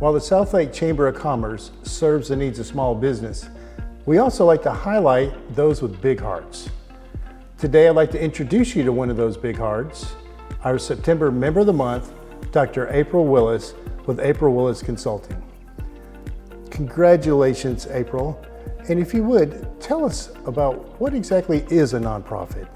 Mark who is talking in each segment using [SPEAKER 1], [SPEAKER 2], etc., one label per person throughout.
[SPEAKER 1] While the Southlake Chamber of Commerce serves the needs of small business, we also like to highlight those with big hearts. Today, I'd like to introduce you to one of those big hearts, our September Member of the Month, Dr. April Willis with April Willis Consulting. Congratulations, April. And if you would, tell us about what exactly is a nonprofit.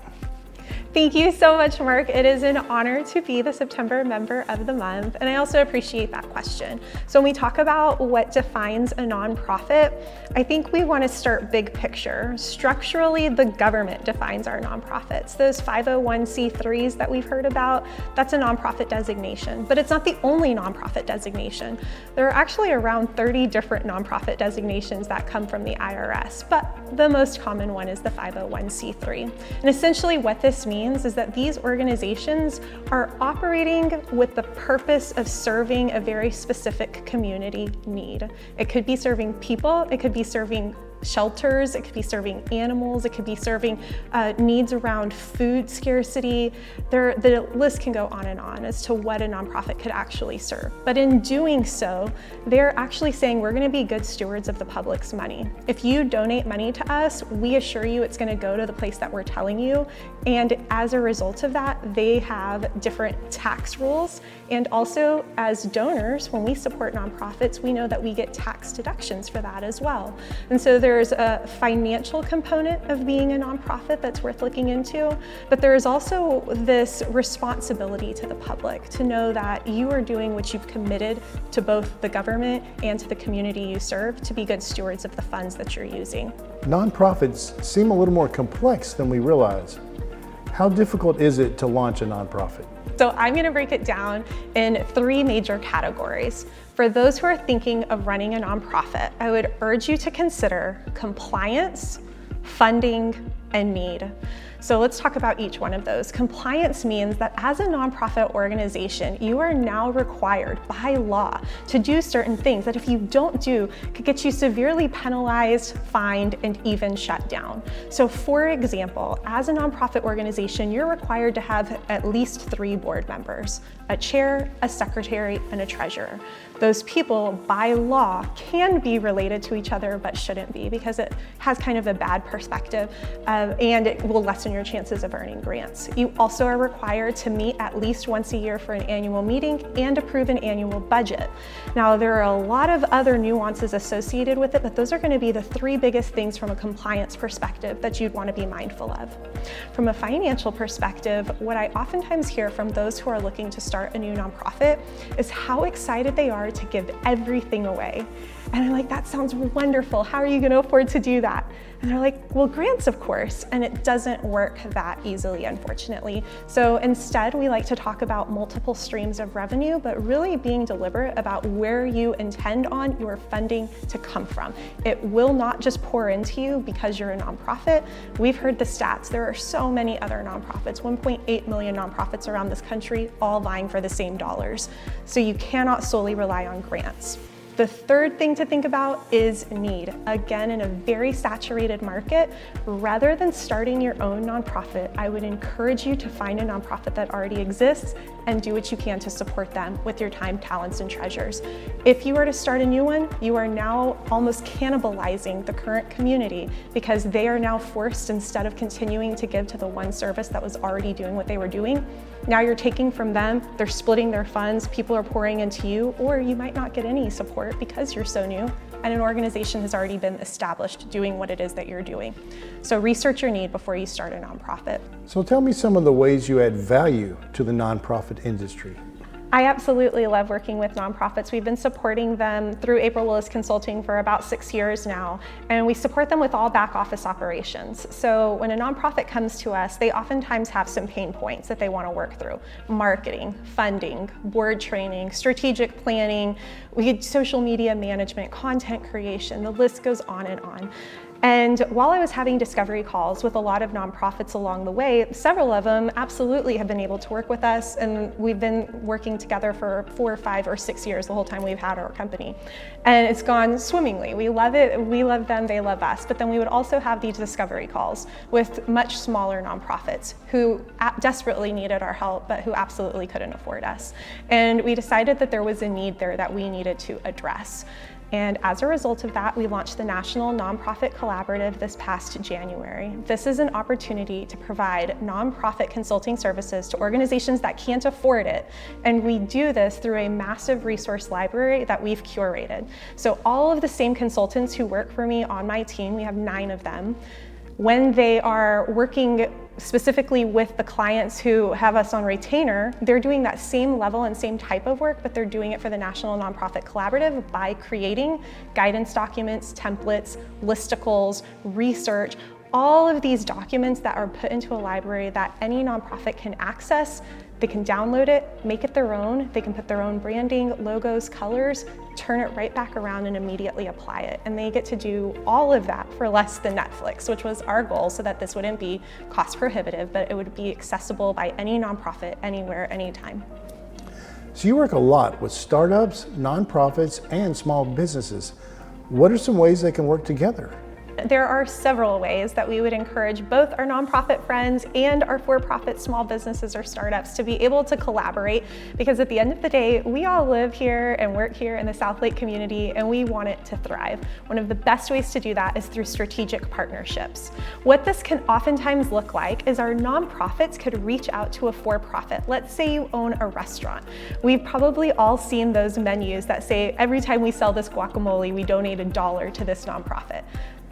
[SPEAKER 2] Thank you so much, Mark. It is an honor to be the September Member of the Month, and I also appreciate that question. So when we talk about what defines a nonprofit, I think we want to start big picture. Structurally, the government defines our nonprofits. Those 501c3s that we've heard about, that's a nonprofit designation, but it's not the only nonprofit designation. There are actually around 30 different nonprofit designations that come from the IRS, but the most common one is the 501c3. And essentially what this means is that these organizations are operating with the purpose of serving a very specific community need. It could be serving people, it could be serving shelters, it could be serving animals, it could be serving needs around food scarcity. The list can go on and on as to what a nonprofit could actually serve. But in doing so, they're actually saying we're going to be good stewards of the public's money. If you donate money to us, we assure you it's going to go to the place that we're telling you. And as a result of that, they have different tax rules. And also, as donors, when we support nonprofits, we know that we get tax deductions for that as well. And so there's a financial component of being a nonprofit that's worth looking into, but there is also this responsibility to the public to know that you are doing what you've committed to both the government and to the community you serve to be good stewards of the funds that you're using.
[SPEAKER 1] Nonprofits seem a little more complex than we realize. How difficult is it to launch a nonprofit?
[SPEAKER 2] So I'm going to break it down in 3 major categories. For those who are thinking of running a nonprofit, I would urge you to consider compliance, funding, and need. So let's talk about each one of those. Compliance means that as a nonprofit organization, you are now required by law to do certain things that if you don't do, could get you severely penalized, fined, and even shut down. So for example, as a nonprofit organization, you're required to have at least 3 board members, a chair, a secretary, and a treasurer. Those people, by law, can be related to each other, but shouldn't be because it has kind of a bad perspective and it will lessen your chances of earning grants. You also are required to meet at least once a year for an annual meeting and approve an annual budget. Now, there are a lot of other nuances associated with it, but those are going to be the 3 biggest things from a compliance perspective that you'd want to be mindful of. From a financial perspective, what I oftentimes hear from those who are looking to start a new nonprofit is how excited they are to give everything away. And I'm like, that sounds wonderful. How are you going to afford to do that? And they're like, well, grants, of course. And it doesn't work that easily, unfortunately. So instead, we like to talk about multiple streams of revenue, but really being deliberate about where you intend on your funding to come from. It will not just pour into you because you're a nonprofit. We've heard the stats. There are so many other nonprofits, 1.8 million nonprofits around this country, all vying for the same dollars. So you cannot solely rely on grants. The third thing to think about is need. Again, in a very saturated market, rather than starting your own nonprofit, I would encourage you to find a nonprofit that already exists and do what you can to support them with your time, talents, and treasures. If you are to start a new one, you are now almost cannibalizing the current community because they are now forced, instead of continuing to give to the one service that was already doing what they were doing, now you're taking from them, they're splitting their funds, people are pouring into you, or you might not get any support because you're so new and an organization has already been established doing what it is that you're doing. So research your need before you start a nonprofit.
[SPEAKER 1] So tell me some of the ways you add value to the nonprofit industry.
[SPEAKER 2] I absolutely love working with nonprofits. We've been supporting them through April Willis Consulting for about 6 years now, and we support them with all back office operations. So when a nonprofit comes to us, they oftentimes have some pain points that they want to work through. Marketing, funding, board training, strategic planning, social media management, content creation, the list goes on and on. And while I was having discovery calls with a lot of nonprofits along the way, several of them absolutely have been able to work with us, and we've been working together for 4 or 5 or 6 years, the whole time we've had our company. And it's gone swimmingly. We love it, we love them, they love us. But then we would also have these discovery calls with much smaller nonprofits who desperately needed our help, but who absolutely couldn't afford us. And we decided that there was a need there that we needed to address. And as a result of that, we launched the National Nonprofit Collaborative this past January. This is an opportunity to provide nonprofit consulting services to organizations that can't afford it. And we do this through a massive resource library that we've curated. So all of the same consultants who work for me on my team, we have 9 of them, when they are working specifically with the clients who have us on retainer, they're doing that same level and same type of work, but they're doing it for the National Nonprofit Collaborative by creating guidance documents, templates, listicles, research, all of these documents that are put into a library that any nonprofit can access. They can download it, make it their own. They can put their own branding, logos, colors, turn it right back around and immediately apply it. And they get to do all of that for less than Netflix, which was our goal, so that this wouldn't be cost prohibitive, but it would be accessible by any nonprofit, anywhere, anytime.
[SPEAKER 1] So you work a lot with startups, nonprofits, and small businesses. What are some ways they can work together?
[SPEAKER 2] There are several ways that we would encourage both our nonprofit friends and our for-profit small businesses or startups to be able to collaborate, because at the end of the day, we all live here and work here in the Southlake community, and we want it to thrive. One of the best ways to do that is through strategic partnerships. What this can oftentimes look like is our nonprofits could reach out to a for-profit. Let's say you own a restaurant. We've probably all seen those menus that say, every time we sell this guacamole, we donate $1 to this nonprofit.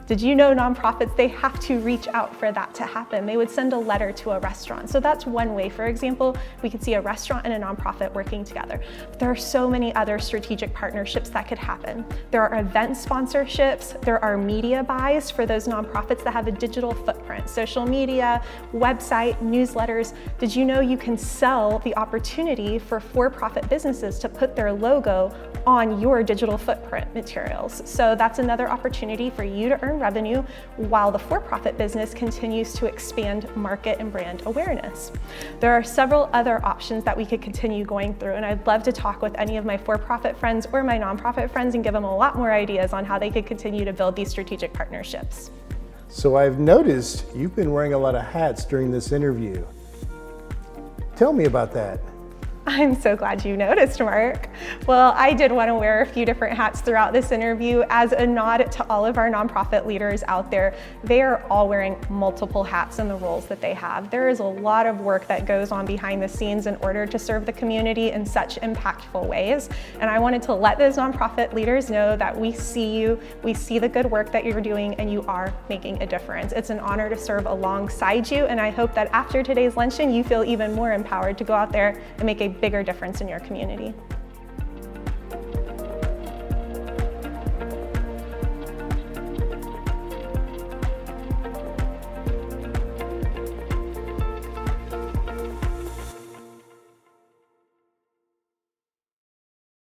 [SPEAKER 2] Did you know nonprofits, they have to reach out for that to happen? They would send a letter to a restaurant. So that's one way. For example, we could see a restaurant and a nonprofit working together. But there are so many other strategic partnerships that could happen. There are event sponsorships. There are media buys for those nonprofits that have a digital footprint, social media, website, newsletters. Did you know you can sell the opportunity for for-profit businesses to put their logo on your digital footprint materials? So that's another opportunity for you to earn revenue while the for-profit business continues to expand market and brand awareness. There are several other options that we could continue going through, and I'd love to talk with any of my for-profit friends or my nonprofit friends and give them a lot more ideas on how they could continue to build these strategic partnerships.
[SPEAKER 1] So I've noticed you've been wearing a lot of hats during this interview. Tell me about that.
[SPEAKER 2] I'm so glad you noticed, Mark. Well, I did want to wear a few different hats throughout this interview as a nod to all of our nonprofit leaders out there. They are all wearing multiple hats in the roles that they have. There is a lot of work that goes on behind the scenes in order to serve the community in such impactful ways. And I wanted to let those nonprofit leaders know that we see you, we see the good work that you're doing, and you are making a difference. It's an honor to serve alongside you, and I hope that after today's luncheon, you feel even more empowered to go out there and make a bigger difference in your community.